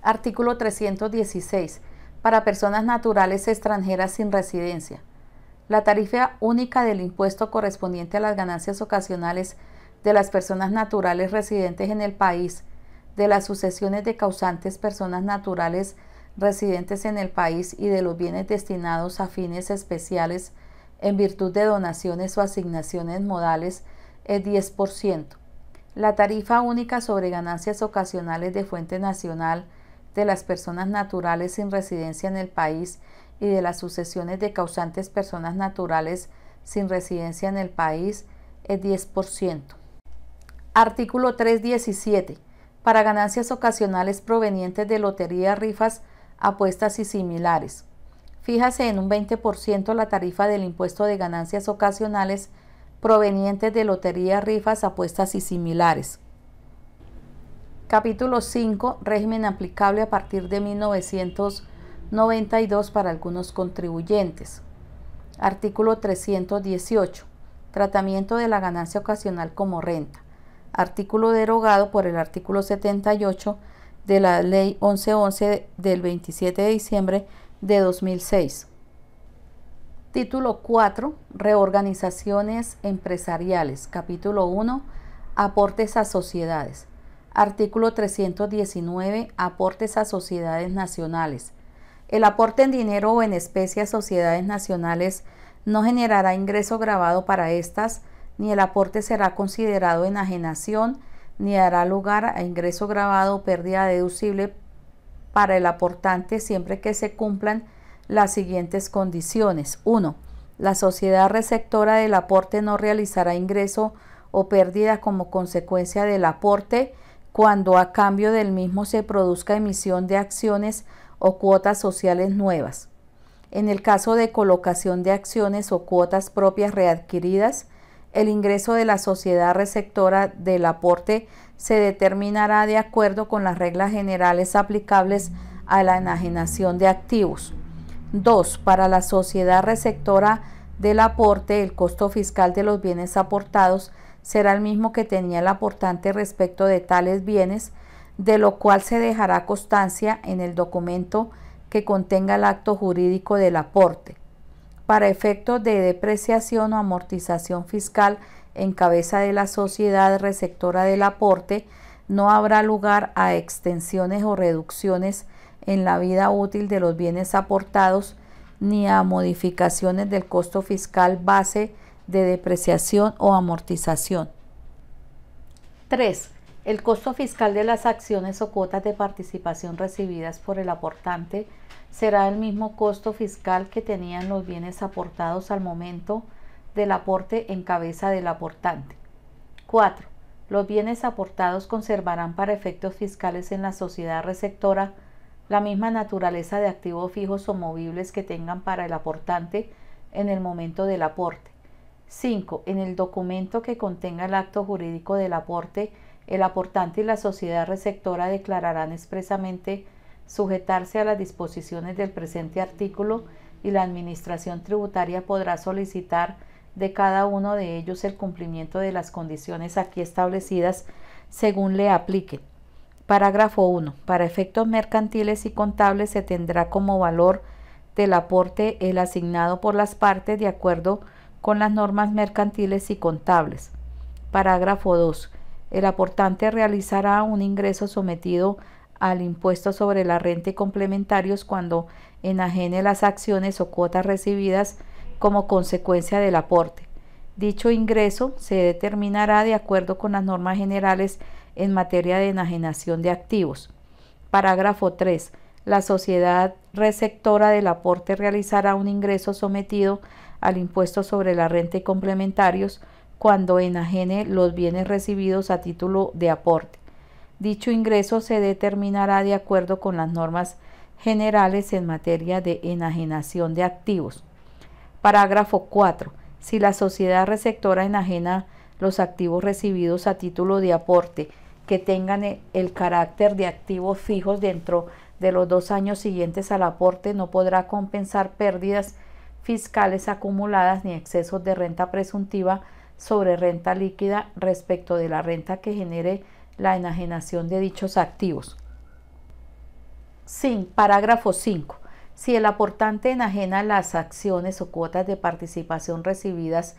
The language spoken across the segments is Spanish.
Artículo 316. Para personas naturales extranjeras sin residencia. La tarifa única del impuesto correspondiente a las ganancias ocasionales de las personas naturales residentes en el país, de las sucesiones de causantes personas naturales residentes en el país y de los bienes destinados a fines especiales en virtud de donaciones o asignaciones modales es 10%. La tarifa única sobre ganancias ocasionales de fuente nacional de las personas naturales sin residencia en el país y de las sucesiones de causantes personas naturales sin residencia en el país es 10%. Artículo 317. Para ganancias ocasionales provenientes de lotería, rifas, apuestas y similares. Fíjase en un 20% la tarifa del impuesto de ganancias ocasionales provenientes de lotería, rifas, apuestas y similares. Capítulo 5. Régimen aplicable a partir de 1992 para algunos contribuyentes. Artículo 318. Tratamiento de la ganancia ocasional como renta. Artículo derogado por el artículo 78 de la Ley 1111 del 27 de diciembre de 2006. Título 4. Reorganizaciones empresariales. Capítulo 1. Aportes a sociedades. Artículo 319. Aportes a sociedades nacionales. El aporte en dinero o en especie a sociedades nacionales no generará ingreso gravado para estas, ni el aporte será considerado enajenación, ni dará lugar a ingreso gravado o pérdida deducible para el aportante siempre que se cumplan las siguientes condiciones. 1. La sociedad receptora del aporte no realizará ingreso o pérdida como consecuencia del aporte cuando a cambio del mismo se produzca emisión de acciones o cuotas sociales nuevas. En el caso de colocación de acciones o cuotas propias readquiridas, el ingreso de la sociedad receptora del aporte se determinará de acuerdo con las reglas generales aplicables a la enajenación de activos. 2. Para la sociedad receptora del aporte, el costo fiscal de los bienes aportados será el mismo que tenía el aportante respecto de tales bienes, de lo cual se dejará constancia en el documento que contenga el acto jurídico del aporte. Para efectos de depreciación o amortización fiscal en cabeza de la sociedad receptora del aporte, no habrá lugar a extensiones o reducciones en la vida útil de los bienes aportados, ni a modificaciones del costo fiscal base de depreciación o amortización. 3. El costo fiscal de las acciones o cuotas de participación recibidas por el aportante será el mismo costo fiscal que tenían los bienes aportados al momento del aporte en cabeza del aportante. 4. Los bienes aportados conservarán para efectos fiscales en la sociedad receptora la misma naturaleza de activos fijos o movibles que tengan para el aportante en el momento del aporte. 5. En el documento que contenga el acto jurídico del aporte, el aportante y la sociedad receptora declararán expresamente sujetarse a las disposiciones del presente artículo y la Administración Tributaria podrá solicitar de cada uno de ellos el cumplimiento de las condiciones aquí establecidas según le apliquen. Parágrafo 1. Para efectos mercantiles y contables se tendrá como valor del aporte el asignado por las partes de acuerdo con las normas mercantiles y contables. Parágrafo 2. El aportante realizará un ingreso sometido al impuesto sobre la renta y complementarios cuando enajene las acciones o cuotas recibidas como consecuencia del aporte. Dicho ingreso se determinará de acuerdo con las normas generales en materia de enajenación de activos. Parágrafo 3. La sociedad receptora del aporte realizará un ingreso sometido al impuesto sobre la renta y complementarios cuando enajene los bienes recibidos a título de aporte. Dicho ingreso se determinará de acuerdo con las normas generales en materia de enajenación de activos. Parágrafo 4. Si la sociedad receptora enajena los activos recibidos a título de aporte que tengan el carácter de activos fijos dentro de los 2 años siguientes al aporte, no podrá compensar pérdidas fiscales acumuladas ni excesos de renta presuntiva sobre renta líquida respecto de la renta que genere la enajenación de dichos activos. Parágrafo 5. Si el aportante enajena las acciones o cuotas de participación recibidas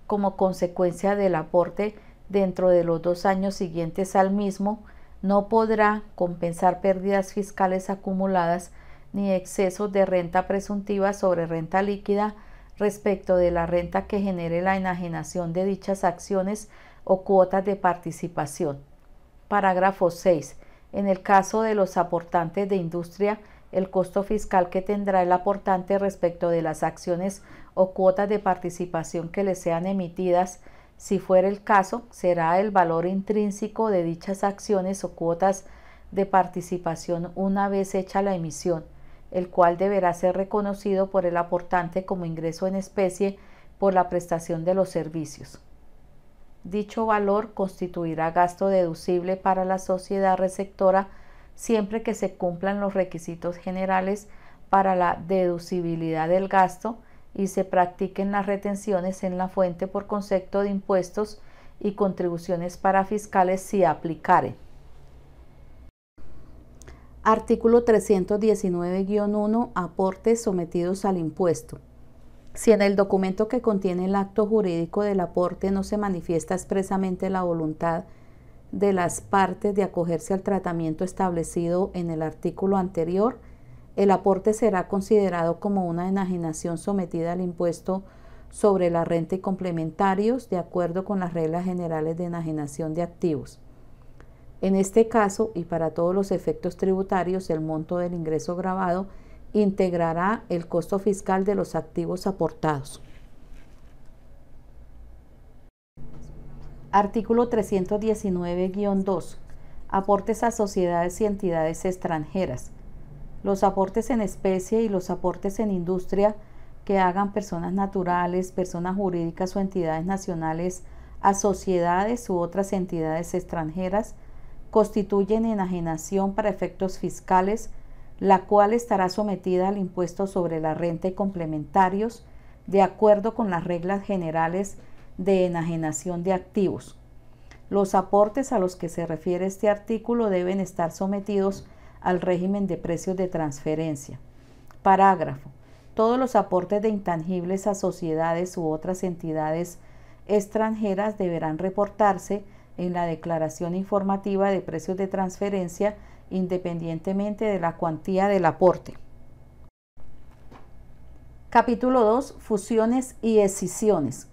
como consecuencia del aporte dentro de los 2 años siguientes al mismo, no podrá compensar pérdidas fiscales acumuladas ni excesos de renta presuntiva sobre renta líquida respecto de la renta que genere la enajenación de dichas acciones o cuotas de participación. Parágrafo 6. En el caso de los aportantes de industria, el costo fiscal que tendrá el aportante respecto de las acciones o cuotas de participación que le sean emitidas, si fuera el caso, será el valor intrínseco de dichas acciones o cuotas de participación una vez hecha la emisión, el cual deberá ser reconocido por el aportante como ingreso en especie por la prestación de los servicios. Dicho valor constituirá gasto deducible para la sociedad receptora siempre que se cumplan los requisitos generales para la deducibilidad del gasto y se practiquen las retenciones en la fuente por concepto de impuestos y contribuciones parafiscales si aplicare. Artículo 319-1. Aportes sometidos al impuesto. Si en el documento que contiene el acto jurídico del aporte no se manifiesta expresamente la voluntad de las partes de acogerse al tratamiento establecido en el artículo anterior, el aporte será considerado como una enajenación sometida al impuesto sobre la renta y complementarios de acuerdo con las reglas generales de enajenación de activos. En este caso, y para todos los efectos tributarios, el monto del ingreso gravado integrará el costo fiscal de los activos aportados. Artículo 319-2. Aportes a sociedades y entidades extranjeras. Los aportes en especie y los aportes en industria que hagan personas naturales, personas jurídicas o entidades nacionales a sociedades u otras entidades extranjeras constituyen enajenación para efectos fiscales, la cual estará sometida al impuesto sobre la renta y complementarios de acuerdo con las reglas generales de enajenación de activos. Los aportes a los que se refiere este artículo deben estar sometidos al régimen de precios de transferencia. Parágrafo. Todos los aportes de intangibles a sociedades u otras entidades extranjeras deberán reportarse en la declaración informativa de precios de transferencia independientemente de la cuantía del aporte. Capítulo 2. Fusiones y escisiones.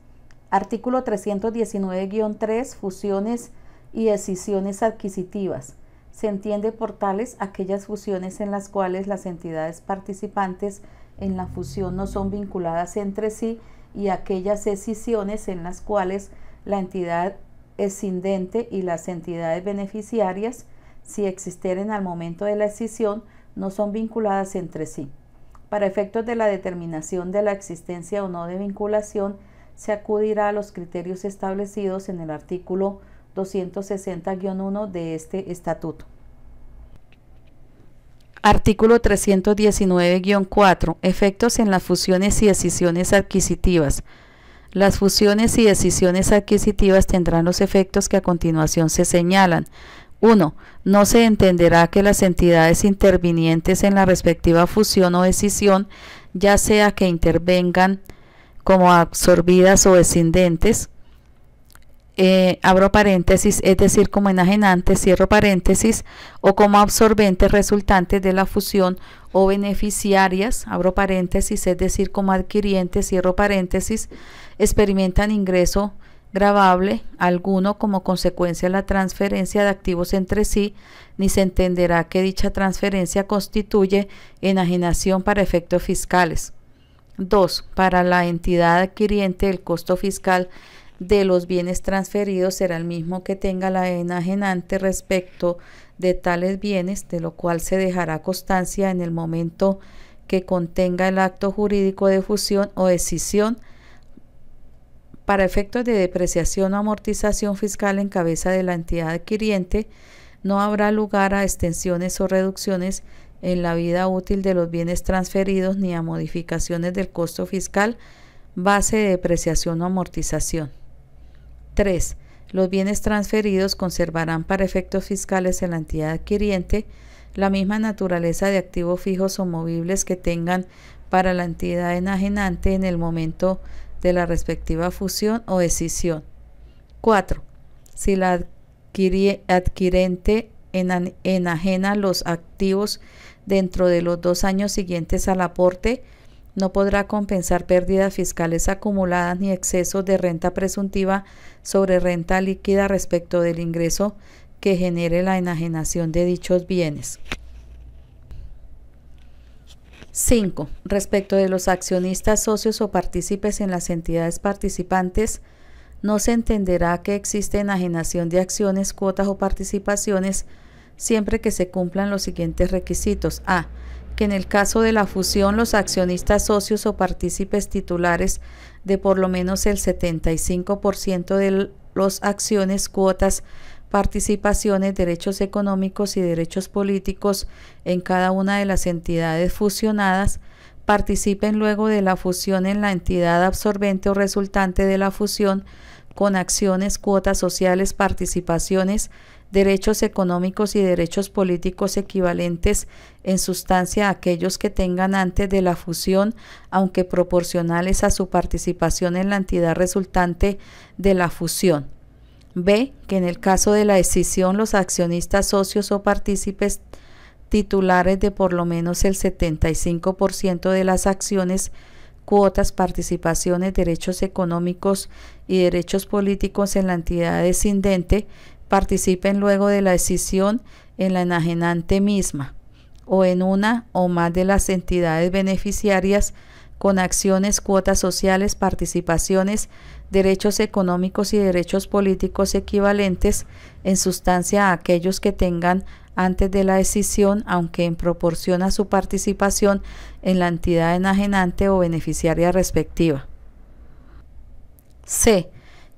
Artículo 319-3. Fusiones y escisiones adquisitivas. Se entiende por tales aquellas fusiones en las cuales las entidades participantes en la fusión no son vinculadas entre sí y aquellas escisiones en las cuales la entidad escindente y las entidades beneficiarias, si existieren al momento de la escisión, no son vinculadas entre sí. Para efectos de la determinación de la existencia o no de vinculación, se acudirá a los criterios establecidos en el artículo 260-1 de este estatuto. Artículo 319-4. Efectos en las fusiones y escisiones adquisitivas. Las fusiones y escisiones adquisitivas tendrán los efectos que a continuación se señalan. 1. No se entenderá que las entidades intervinientes en la respectiva fusión o escisión, ya sea que intervengan como absorbidas o escindentes, abro paréntesis, es decir, como enajenantes, cierro paréntesis, o como absorbentes resultantes de la fusión o beneficiarias, abro paréntesis, es decir, como adquirientes, cierro paréntesis, experimentan ingreso gravable alguno como consecuencia de la transferencia de activos entre sí, ni se entenderá que dicha transferencia constituye enajenación para efectos fiscales. 2. Para la entidad adquiriente, el costo fiscal de los bienes transferidos será el mismo que tenga la enajenante respecto de tales bienes, de lo cual se dejará constancia en el momento que contenga el acto jurídico de fusión o escisión. Para efectos de depreciación o amortización fiscal en cabeza de la entidad adquiriente, no habrá lugar a extensiones o reducciones en la vida útil de los bienes transferidos ni a modificaciones del costo fiscal, base de depreciación o amortización. 3. Los bienes transferidos conservarán para efectos fiscales en la entidad adquiriente la misma naturaleza de activos fijos o movibles que tengan para la entidad enajenante en el momento de la respectiva fusión o escisión. 4. Si la adquirente enajena los activos dentro de los 2 años siguientes al aporte, no podrá compensar pérdidas fiscales acumuladas ni excesos de renta presuntiva sobre renta líquida respecto del ingreso que genere la enajenación de dichos bienes. 5. Respecto de los accionistas, socios o partícipes en las entidades participantes, no se entenderá que existe enajenación de acciones, cuotas o participaciones siempre que se cumplan los siguientes requisitos. A. Que en el caso de la fusión los accionistas, socios o partícipes titulares de por lo menos el 75% de las acciones, cuotas, participaciones, derechos económicos y derechos políticos en cada una de las entidades fusionadas participen luego de la fusión en la entidad absorbente o resultante de la fusión con acciones, cuotas sociales, participaciones, derechos económicos y derechos políticos equivalentes en sustancia a aquellos que tengan antes de la fusión, aunque proporcionales a su participación en la entidad resultante de la fusión. B. Que en el caso de la escisión los accionistas, socios o partícipes titulares de por lo menos el 75% de las acciones, cuotas, participaciones, derechos económicos y derechos políticos en la entidad escindente participen luego de la escisión en la enajenante misma o en una o más de las entidades beneficiarias con acciones, cuotas sociales, participaciones, derechos económicos y derechos políticos equivalentes en sustancia a aquellos que tengan antes de la escisión, aunque en proporción a su participación en la entidad enajenante o beneficiaria respectiva. C.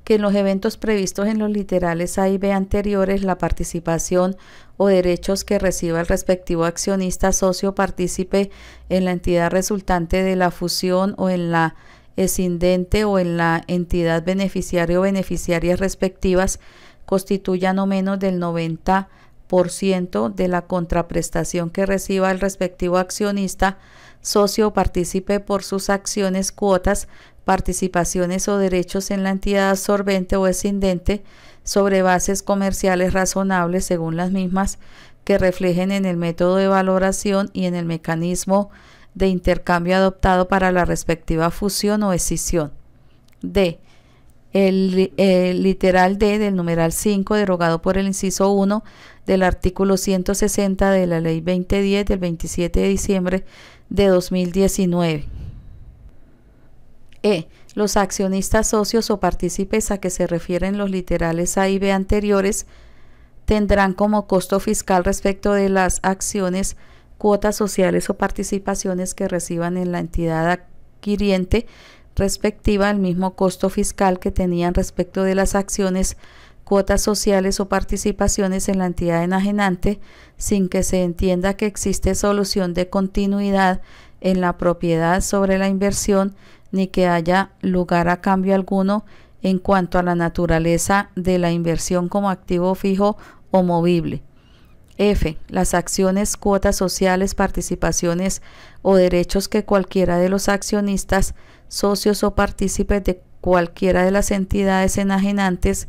Que en los eventos previstos en los literales A y B anteriores, la participación o derechos que reciba el respectivo accionista, socio o partícipe en la entidad resultante de la fusión o en la escindente o en la entidad beneficiaria o beneficiarias respectivas constituya no menos del 90% de la contraprestación que reciba el respectivo accionista, socio o partícipe por sus acciones, cuotas, participaciones o derechos en la entidad absorbente o escindente sobre bases comerciales razonables según las mismas que reflejen en el método de valoración y en el mecanismo de intercambio adoptado para la respectiva fusión o escisión. D. El literal D del numeral 5 derogado por el inciso 1 del artículo 160 de la Ley 2010 del 27 de diciembre de 2019. E. Los accionistas, socios o partícipes a que se refieren los literales A y B anteriores tendrán como costo fiscal respecto de las acciones, cuotas sociales o participaciones que reciban en la entidad adquiriente respectiva el mismo costo fiscal que tenían respecto de las acciones, cuotas sociales o participaciones en la entidad enajenante, sin que se entienda que existe solución de continuidad en la propiedad sobre la inversión ni que haya lugar a cambio alguno en cuanto a la naturaleza de la inversión como activo fijo o movible. F. Las acciones, cuotas sociales, participaciones o derechos que cualquiera de los accionistas, socios o partícipes de cualquiera de las entidades enajenantes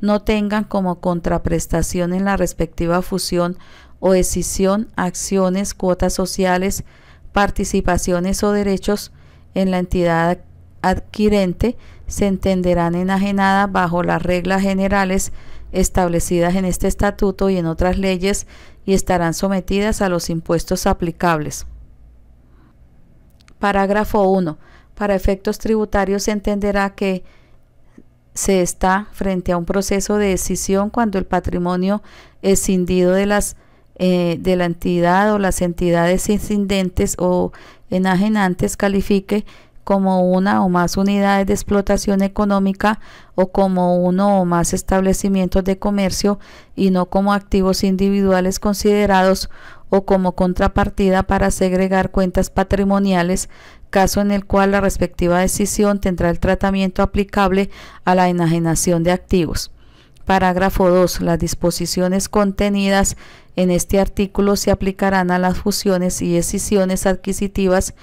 no tengan como contraprestación en la respectiva fusión o escisión, acciones, cuotas sociales, participaciones o derechos en la entidad adquirente, se entenderán enajenadas bajo las reglas generales establecidas en este estatuto y en otras leyes y estarán sometidas a los impuestos aplicables. Parágrafo 1. Para efectos tributarios se entenderá que se está frente a un proceso de escisión cuando el patrimonio escindido de la entidad o las entidades escindentes o enajenantes califique como una o más unidades de explotación económica o como uno o más establecimientos de comercio y no como activos individuales considerados o como contrapartida para segregar cuentas patrimoniales, caso en el cual la respectiva decisión tendrá el tratamiento aplicable a la enajenación de activos. Parágrafo 2. Las disposiciones contenidas en este artículo se aplicarán a las fusiones y escisiones adquisitivas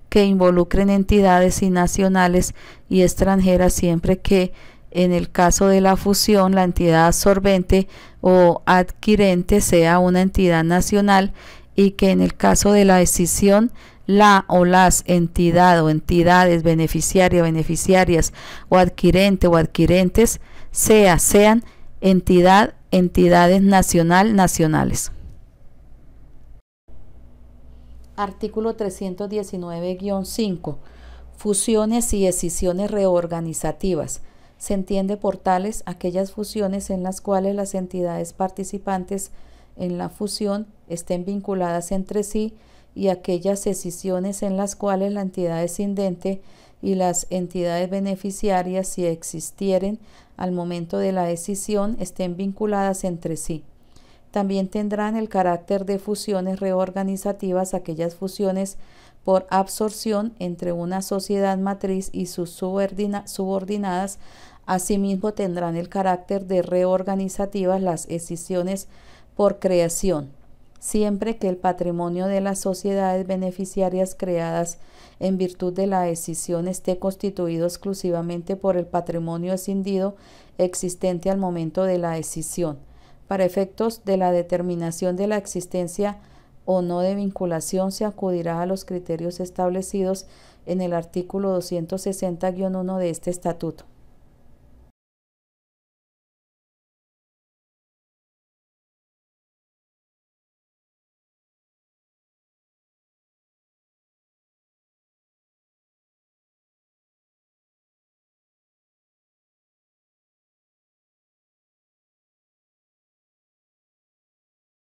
que involucren entidades nacionales y extranjeras siempre que, en el caso de la fusión, la entidad absorbente o adquirente sea una entidad nacional y que en el caso de la escisión la o las entidad o entidades beneficiaria, beneficiarias o adquirente o adquirentes sean entidades nacionales. Artículo 319-5. Fusiones y escisiones reorganizativas. Se entiende por tales aquellas fusiones en las cuales las entidades participantes en la fusión estén vinculadas entre sí y aquellas escisiones en las cuales la entidad escindente y las entidades beneficiarias, si existieren al momento de la escisión, estén vinculadas entre sí. También tendrán el carácter de fusiones reorganizativas aquellas fusiones por absorción entre una sociedad matriz y sus subordinadas. Asimismo tendrán el carácter de reorganizativas las escisiones por creación, siempre que el patrimonio de las sociedades beneficiarias creadas en virtud de la escisión esté constituido exclusivamente por el patrimonio escindido existente al momento de la escisión. Para efectos de la determinación de la existencia o no de vinculación se acudirá a los criterios establecidos en el artículo 260-1 de este estatuto.